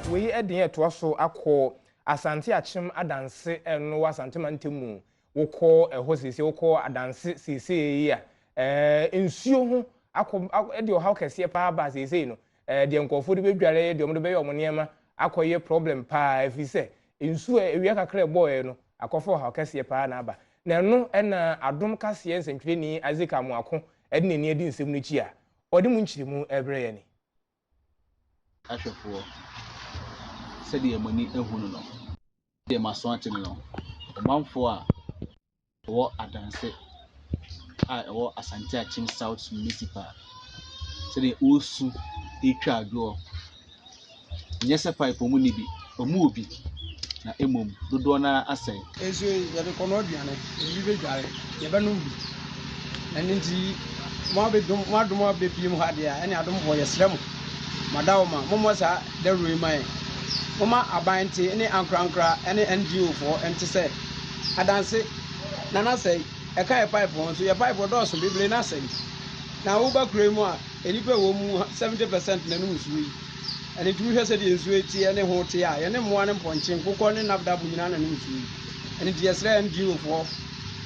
we edin to so akọ Asante-Akyem Adansi eno Asante mantemu wokọ ehosisi wokọ adansi sisi yi a ensuo ho akọ ede o ha kese pa ba sisi no de nkofo de bedware de omde be yo monema akoye problem pa efise ensuo ewia kakra boy no akofo ha kese pa na aba na no na Adom kase nsentwini azika mu ako ede ne edi nsem no chi a ode mu nchirimu ebre ye ni ahwefo sɛdeɛ yɛmani ehunu no deɛ maso ate no ɔmanfo a wɔ adanse a ɛwɔ Asante-Akyem South Municipal sɛdeɛ osu etwa adwo nyɛ sɛ pipe mu ni bi ɔmu obi na emom dodoɔ na asɛe esu yɛde kɔnɔ aduane ebi bedware yɛbɛnom bi ɛno nti mo adom abepiem ha deɛ ɛne adom hɔ yɛsrɛ mo madawoma momo sa de ruiman moma abante ne ankrankra ne NGO for ente se adanse nana sei e kai pipe won so ye pipe do so bebre na sei na wo ba kure mu a enipa wo mu 70% na no nsuo yi ene tu hwese de nsuo eti ne ho te a ye ne moa ne ponchen kokɔ ne nabdabu nyina na no nsuo yi ene die sre NGO for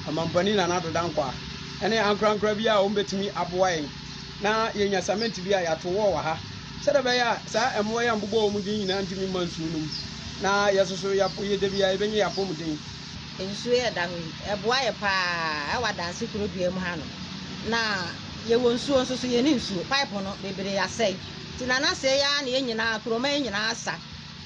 amampani na do dankwa ene ankrankra bi a wo betimi aboa yen na ye nya cement bi a ya to wo wa ha Sadabaya, sa emoya mbubo mudin na ntimi mansunum na yesoso ya poye de bia ebenye ya pomudin ensu ye dan eboa ye pa e wadanse kuro duam ha no na ye wonsu onso so ye ne nsu pipe no bebre ya sei ti na na sei ya na ye nyina kroma ye nyina asa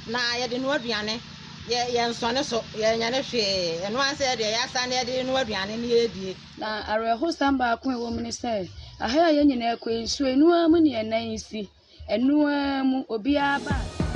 na ye de no aduane ye nsone so ye nya ne hwe eno anse de ya asa na ye de no aduane ne ye die na areho samba ko e wo minister aha ye nyina ko ensu enu amu ne nan si enu mu obi aba